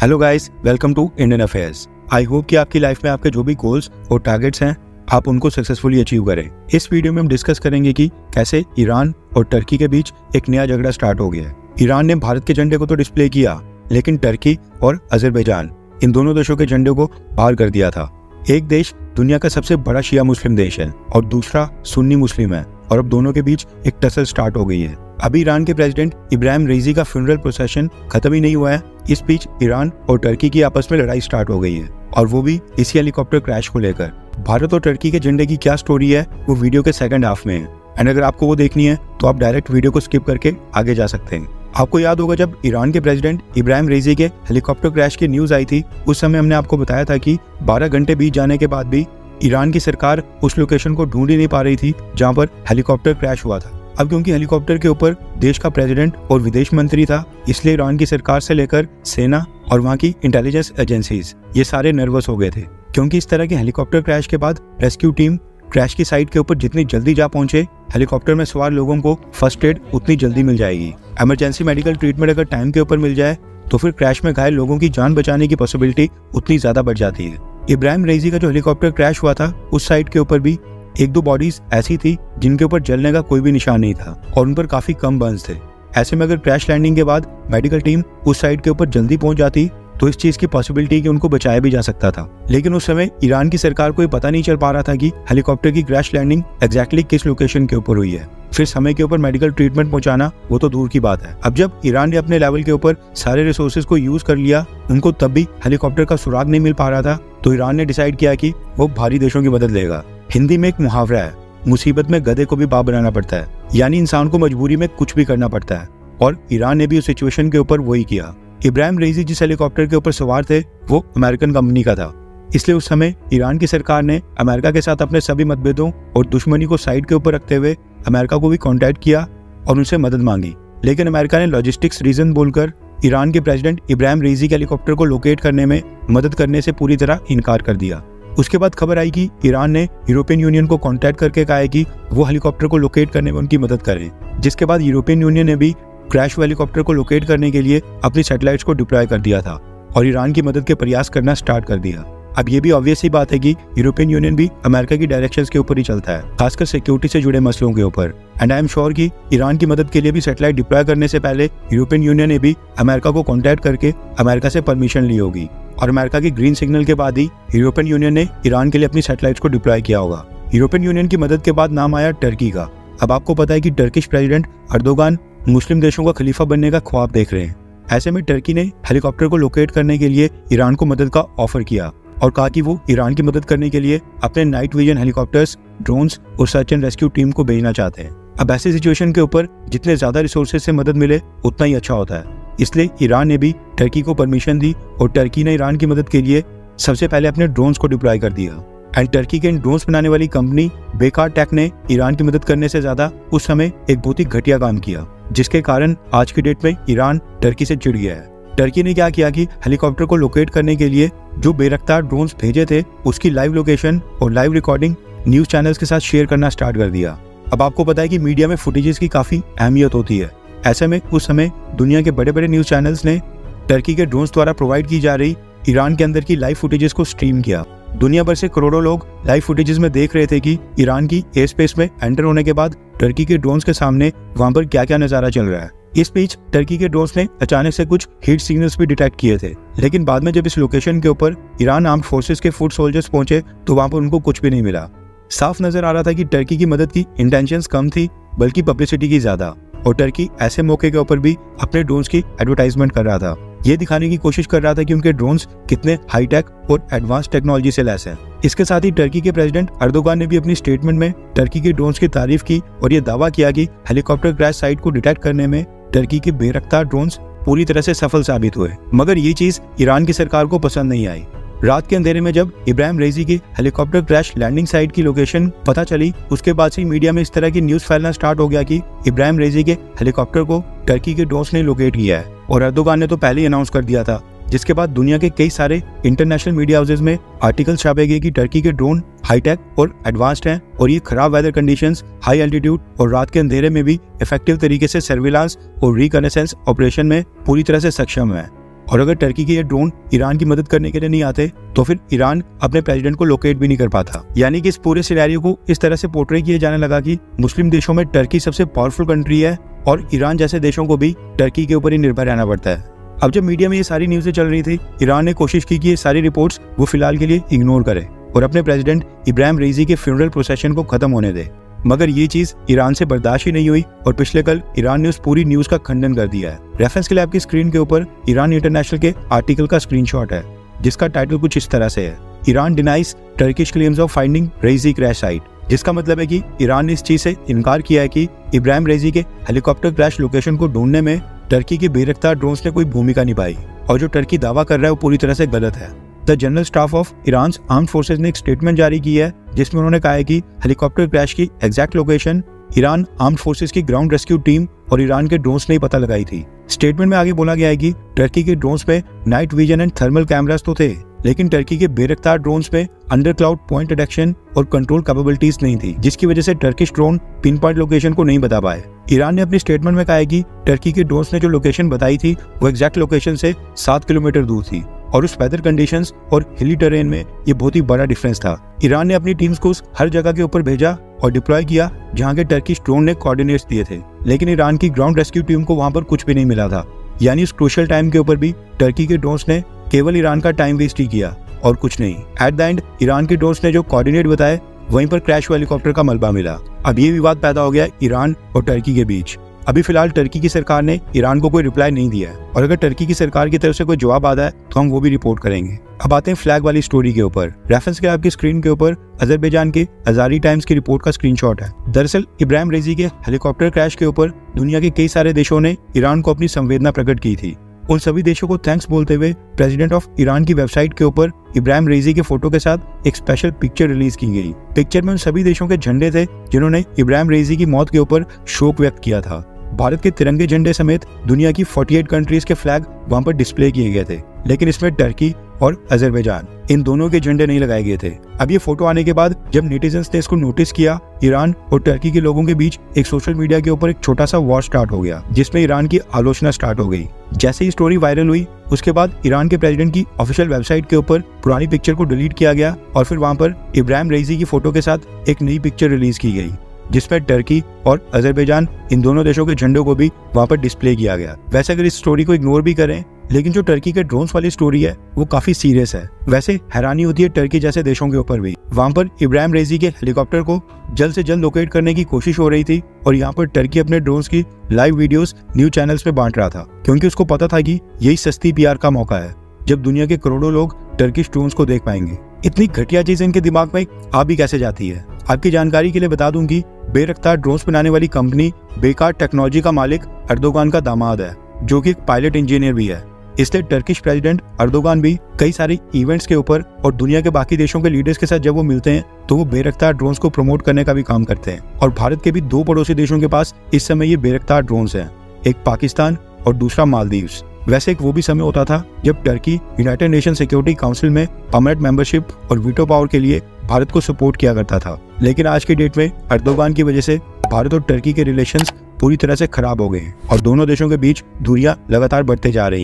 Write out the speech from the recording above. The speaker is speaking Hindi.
Hello guys, welcome to Indian affairs. I hope कि आपकी लाइफ में आपके जो भी गोल्स और टारगेट्स हैं आप उनको सक्सेसफुली अचीव करें। इस वीडियो में हम डिस्कस करेंगे कि कैसे ईरान और टर्की के बीच एक नया झगड़ा स्टार्ट हो गया है। ईरान ने भारत के झंडे को तो डिस्प्ले किया, लेकिन टर्की और अजरबैजान इन दोनों देशों के झंडे को बाहर कर दिया था। एक देश दुनिया का सबसे बड़ा शिया मुस्लिम देश है और दूसरा सुन्नी मुस्लिम है, और अब दोनों के बीच एक टसल स्टार्ट हो गई है। अभी ईरान के प्रेसिडेंट इब्राहिम रईसी का फ्यूनरल प्रोसेशन खत्म ही नहीं हुआ है, इस बीच ईरान और टर्की की आपस में लड़ाई स्टार्ट हो गई है, और वो भी इसी हेलीकॉप्टर क्रैश को लेकर। भारत और टर्की के झंडे की क्या स्टोरी है वो वीडियो के सेकंड हाफ में है, एंड अगर आपको वो देखनी है तो आप डायरेक्ट वीडियो को स्किप करके आगे जा सकते हैं। आपको याद होगा जब ईरान के प्रेसिडेंट इब्राहिम रईसी के हेलीकॉप्टर क्रैश की न्यूज आई थी, उस समय हमने आपको बताया था कि 12 घंटे बीत जाने के बाद भी ईरान की सरकार उस लोकेशन को ढूंढ ही नहीं पा रही थी जहां पर हेलीकॉप्टर क्रैश हुआ था। अब क्योंकि हेलीकॉप्टर के ऊपर देश का प्रेसिडेंट और विदेश मंत्री था, इसलिए ईरान की सरकार से लेकर सेना और वहां की इंटेलिजेंस एजेंसीज ये सारे नर्वस हो गए थे, क्योंकि इस तरह के हेलीकॉप्टर क्रैश के बाद रेस्क्यू टीम क्रैश की साइट के ऊपर जितनी जल्दी जा पहुंचे, हेलीकॉप्टर में सवार लोगों को फर्स्ट एड उतनी जल्दी मिल जाएगी। इमरजेंसी मेडिकल ट्रीटमेंट अगर टाइम के ऊपर मिल जाए तो फिर क्रैश में घायल लोगों की जान बचाने की पॉसिबिलिटी उतनी ज्यादा बढ़ जाती है। इब्राहिम रईसी का जो हेलीकॉप्टर क्रैश हुआ था, उस साइट के ऊपर भी एक दो बॉडीज ऐसी थी जिनके ऊपर जलने का कोई भी निशान नहीं था और उन पर काफी कम बर्न्स थे। ऐसे में अगर क्रैश लैंडिंग के बाद मेडिकल टीम उस साइट के ऊपर जल्दी पहुंच जाती तो इस चीज की पॉसिबिलिटी कि उनको बचाया भी जा सकता था, लेकिन उस समय ईरान की सरकार को पता नहीं चल पा रहा था कि हेलीकॉप्टर की क्रैश लैंडिंग एग्जैक्टली किस लोकेशन के ऊपर हुई है। फिर समय के ऊपर मेडिकल ट्रीटमेंट पहुंचाना वो तो दूर की बात है। अब जब ईरान ने अपने लेवल के ऊपर सारे रिसोर्सेज को यूज कर लिया, उनको तब भी हेलीकॉप्टर का सुराग नहीं मिल पा रहा था, तो ईरान ने डिसाइड किया कि वो भारी देशों की मदद लेगा। हिंदी में एक मुहावरा है, मुसीबत में गधे को भी बाप बनाना पड़ता है, यानी इंसान को मजबूरी में कुछ भी करना पड़ता है, और ईरान ने भी उस सिचुएशन के ऊपर वही किया। इब्राहिम रईसी जिस हेलीकॉप्टर के ऊपर सवार थे वो अमेरिकन कंपनी का था, इसलिए उस समय ईरान की सरकार ने अमेरिका के साथ अपने सभी मतभेदों और दुश्मनी को साइड के ऊपर रखते हुए अमेरिका को भी कांटेक्ट किया और उनसे मदद मांगी। लेकिन अमेरिका ने लॉजिस्टिक्स रीजन बोलकर ईरान के प्रेसिडेंट इब्राहिम रईसी के हेलीकॉप्टर को लोकेट करने में मदद करने से पूरी तरह इनकार कर दिया। उसके बाद खबर आई कि ईरान ने यूरोपियन यूनियन को कांटेक्ट करके कहा है कि वो हेलीकॉप्टर को लोकेट करने में उनकी मदद करें, जिसके बाद यूरोपियन यूनियन ने भी क्रैश हेलीकॉप्टर को लोकेट करने के लिए अपनी सैटेलाइट्स को डिप्लॉय कर दिया था और ईरान की मदद के प्रयास करना स्टार्ट कर दिया। अब ये भी ऑब्वियस ही बात है कि यूरोपियन यूनियन भी अमेरिका की डायरेक्शंस के ऊपर ही चलता है, खासकर सिक्योरिटी से जुड़े मसलों के ऊपर। एंड आई एम श्योर कि ईरान की मदद के लिए भी सैटेलाइट डिप्लॉय करने से पहले यूरोपियन यूनियन ने भी अमेरिका को कॉन्टैक्ट करके अमेरिका से परमिशन ली होगी, और अमेरिका की ग्रीन सिग्नल के बाद ही यूरोपियन यूनियन ने ईरान के लिए अपनी सैटेलाइट्स को डिप्लॉय किया होगा। यूरोपियन यूनियन की मदद के बाद नाम आया टर्की का। अब आपको पता है कि टर्किश प्रेसिडेंट अर्दोगान मुस्लिम देशों का खलीफा बनने का ख्वाब देख रहे हैं। ऐसे में टर्की ने हेलीकॉप्टर को लोकेट करने के लिए ईरान को मदद का ऑफर किया और कहा कि वो ईरान की मदद करने के लिए अपने नाइट विजन हेलीकॉप्टर्स, ड्रोन्स और सर्च एंड रेस्क्यू टीम को भेजना चाहते हैं। अब ऐसी सिचुएशन के ऊपर जितने ज्यादा रिसोर्सेज से मदद मिले उतना ही अच्छा होता है, इसलिए ईरान ने भी टर्की को परमिशन दी और टर्की ने ईरान की मदद के लिए सबसे पहले अपने ड्रोन्स को डिप्लॉय कर दिया। एंड टर्की के इन ड्रोन्स बनाने वाली कंपनी बेकार टेक ने ईरान की मदद करने से ज्यादा उस समय एक बहुत ही घटिया काम किया, जिसके कारण आज की डेट में ईरान टर्की से चिढ़ गया है। टर्की ने क्या किया कि हेलीकॉप्टर को लोकेट करने के लिए जो बेरफ्तार ड्रोन्स भेजे थे उसकी लाइव लोकेशन और लाइव रिकॉर्डिंग न्यूज चैनल्स के साथ शेयर करना स्टार्ट कर दिया। अब आपको पता है कि मीडिया में फुटेजेस की काफी अहमियत होती है। ऐसे में उस समय दुनिया के बड़े बड़े न्यूज चैनल्स ने टर्की के ड्रोन्स द्वारा प्रोवाइड की जा रही ईरान के अंदर की लाइव फुटेजेस को स्ट्रीम किया। दुनिया भर से करोड़ों लोग लाइव फुटेजेस में देख रहे थे कि ईरान की एयर स्पेस में एंटर होने के बाद टर्की के ड्रोन्स के सामने वहां पर क्या क्या नजारा चल रहा है। इस बीच टर्की के ड्रोन्स ने अचानक से कुछ हीट सिग्नल्स भी डिटेक्ट किए थे, लेकिन बाद में जब इस लोकेशन के ऊपर ईरान आर्म्ड फोर्सेस के फुट सोल्जर्स पहुंचे तो वहां पर उनको कुछ भी नहीं मिला। साफ नजर आ रहा था कि टर्की की मदद की इंटेंशंस कम थी बल्कि पब्लिसिटी की ज्यादा, और टर्की ऐसे मौके के ऊपर भी अपने ड्रोन्स की एडवर्टाइजमेंट कर रहा था। ये दिखाने की कोशिश कर रहा था कि उनके ड्रोन्स कितने हाईटेक और एडवांस टेक्नोलॉजी से लैस हैं। इसके साथ ही टर्की के प्रेसिडेंट अर्दोगान ने भी अपनी स्टेटमेंट में टर्की के ड्रोन्स की तारीफ की और ये दावा किया कि हेलीकॉप्टर क्रैश साइट को डिटेक्ट करने में टर्की के बेरफ्तार ड्रोन्स पूरी तरह से सफल साबित हुए। मगर ये चीज ईरान की सरकार को पसंद नहीं आई। रात के अंधेरे में जब इब्राहिम रईसी की हेलीकॉप्टर क्रैश लैंडिंग साइट की लोकेशन पता चली, उसके बाद से मीडिया में इस तरह की न्यूज फैलना स्टार्ट हो गया कि इब्राहिम रईसी के हेलीकॉप्टर को टर्की के ड्रोन्स ने लोकेट किया है, और अर्दोगान ने तो पहले ही अनाउंस कर दिया था, जिसके बाद दुनिया के कई सारे इंटरनेशनल मीडिया हाउसेज में आर्टिकल छापे गए कि टर्की के ड्रोन हाईटेक और एडवांस्ड हैं और ये खराब वेदर कंडीशंस, हाई एल्टीट्यूड और रात के अंधेरे में भी इफेक्टिव तरीके से सर्विलांस और रिकनेसेंस ऑपरेशन में पूरी तरह से सक्षम है। और अगर टर्की के ये ड्रोन ईरान की मदद करने के लिए नहीं आते तो फिर ईरान अपने प्रेसिडेंट को लोकेट भी नहीं कर पाता। यानी कि इस पूरे सिनेरियो को इस तरह से पोर्ट्रे किया जाने लगा कि मुस्लिम देशों में टर्की सबसे पावरफुल कंट्री है और ईरान जैसे देशों को भी टर्की के ऊपर ही निर्भर रहना पड़ता है। अब जब मीडिया में ये सारी न्यूज़ें चल रही थी, ईरान ने कोशिश की कि ये सारी रिपोर्ट्स वो फिलहाल के लिए इग्नोर करे और अपने प्रेसिडेंट इब्राहिम रईसी के फ्यूनरल प्रोसेशन को खत्म होने दे। मगर ये चीज ईरान से बर्दाश्त ही नहीं हुई और पिछले कल ईरान ने उस पूरी न्यूज का खंडन कर दिया है। रेफरेंस के लिए आपकी स्क्रीन के ऊपर ईरान इंटरनेशनल के आर्टिकल का स्क्रीनशॉट है, जिसका टाइटल कुछ इस तरह से है, Iran denies Turkish claims of finding Raisi crash site. जिसका मतलब है कि ईरान ने इस चीज से इनकार किया है कि इब्राहिम रईसी के हेलीकॉप्टर क्रैश लोकेशन को ढूंढने में टर्की के बेरख्तार ड्रोन्स ने कोई भूमिका निभाई और जो टर्की दावा कर रहा है वो पूरी तरह से गलत है। The general staff of Iran armed forces ने एक स्टेटमेंट जारी की है जिसमें उन्होंने कहा है कि हेलीकॉप्टर क्रैश की exact location Iran armed forces की ग्राउंड रेस्क्यू टीम और ईरान के ड्रोन्स ने ही पता लगाई थी। स्टेटमेंट में आगे बोला गया है कि टर्की के ड्रोन्स में night vision and thermal cameras तो थे, लेकिन टर्की के बेरख्तार ड्रोन्स में अंडर क्लाउड पॉइंट डिटेक्शन और कंट्रोल कैपेबिलिटीज नहीं थी, जिसकी वजह से Turkish drone pin point location को नहीं बता पाए। ईरान ने अपनी स्टेटमेंट में कहा है कि टर्की के ड्रोन्स ने जो लोकेशन बताई थी वो एग्जैक्ट लोकेशन से 7 किलोमीटर दूर थी और उस वेदर कंडीशंस और हिली टेरेन में ये बहुत ही बड़ा डिफरेंस था। ईरान ने अपनी टीम्स को हर जगह के ऊपर भेजा और डिप्लॉय किया जहां के टर्किश ड्रोन ने कोऑर्डिनेट्स दिए थे, लेकिन ईरान की ग्राउंड रेस्क्यू टीम को वहां पर कुछ भी नहीं मिला था। यानी उस क्रूशियल टाइम के ऊपर भी टर्की के ड्रोन्स ने केवल ईरान का टाइम वेस्ट ही किया और कुछ नहीं। एट द एंड ईरान के ड्रोन्स ने जो कोऑर्डिनेट बताए वहीं पर क्रैश हुआ हेलीकॉप्टर का मलबा मिला। अब ये विवाद पैदा हो गया ईरान और टर्की के बीच। अभी फिलहाल टर्की की सरकार ने ईरान को कोई रिप्लाई नहीं दिया है और अगर टर्की की सरकार की तरफ से कोई जवाब आता है तो हम वो भी रिपोर्ट करेंगे। अब आते हैं फ्लैग वाली स्टोरी के ऊपर। रेफरेंस के आपकी स्क्रीन के ऊपर अजरबैजान के अजारी टाइम्स की रिपोर्ट का स्क्रीनशॉट है। दरअसल इब्राहिम रईसी के हेलीकॉप्टर क्रैश के ऊपर दुनिया के कई सारे देशों ने ईरान को अपनी संवेदना प्रकट की थी। उन सभी देशों को थैंक्स बोलते हुए प्रेसिडेंट ऑफ ईरान की वेबसाइट के ऊपर इब्राहिम रईसी के फोटो के साथ एक स्पेशल पिक्चर रिलीज की गई। पिक्चर में उन सभी देशों के झंडे थे जिन्होंने इब्राहिम रईसी की मौत के ऊपर शोक व्यक्त किया था। भारत के तिरंगे झंडे समेत दुनिया की 48 कंट्रीज के फ्लैग वहां पर डिस्प्ले किए गए थे, लेकिन इसमें टर्की और अजरबैजान इन दोनों के झंडे नहीं लगाए गए थे। अब ये फोटो आने के बाद जब नेटिजन्स ने इसको नोटिस किया, ईरान और टर्की के लोगों के बीच एक सोशल मीडिया के ऊपर एक छोटा सा वॉर स्टार्ट हो गया, जिसमें ईरान की आलोचना स्टार्ट हो गई। जैसे ही स्टोरी वायरल हुई उसके बाद ईरान के प्रेसिडेंट की ऑफिशियल वेबसाइट के ऊपर पुरानी पिक्चर को डिलीट किया गया और फिर वहां पर इब्राहिम रईसी की फोटो के साथ एक नई पिक्चर रिलीज की गई, जिसमें टर्की और अजरबैजान इन दोनों देशों के झंडों को भी वहां पर डिस्प्ले किया गया। वैसे अगर इस स्टोरी को इग्नोर भी करें, लेकिन जो टर्की के ड्रोन्स वाली स्टोरी है वो काफी सीरियस है। वैसे हैरानी होती है टर्की जैसे देशों के ऊपर भी। वहां पर इब्राहिम रईसी के हेलीकॉप्टर को जल्द से जल्द लोकेट करने की कोशिश हो रही थी और यहाँ पर टर्की अपने ड्रोन्स की लाइव वीडियोस न्यूज चैनल्स पे बांट रहा था, क्योंकि उसको पता था कि यही सस्ती पीआर का मौका है जब दुनिया के करोड़ों लोग टर्किश ड्रोन्स को देख पाएंगे। इतनी घटिया चीज इनके दिमाग में आ भी कैसे जाती है। आपकी जानकारी के लिए बता दूं कि बेरख्तार ड्रोन्स बनाने वाली कंपनी बेकार टेक्नोलॉजी का मालिक अर्दोगान का दामाद है, जो कि एक पायलट इंजीनियर भी है। इसलिए टर्किश प्रेसिडेंट अर्दोगान भी कई सारे इवेंट्स के ऊपर और दुनिया के बाकी देशों के लीडर्स के साथ जब वो मिलते हैं तो वो बेरख्तार ड्रोन्स को प्रमोट करने का भी काम करते हैं। और भारत के भी 2 पड़ोसी देशों के पास इस समय ये बेरख्तार ड्रोन्स हैं, एक पाकिस्तान और दूसरा मालदीव्स। वैसे एक वो भी समय होता था जब Turkey United nation security council में परमानेंट मेंबरशिप और वीटो पावर के लिए भारत को सपोर्ट किया करता था, लेकिन आज की डेट में अर्दोगान की वजह से भारत और टर्की के रिलेशंस पूरी तरह से खराब हो गए हैं और दोनों देशों के बीच दूरियां लगातार बढ़ते जा रही है।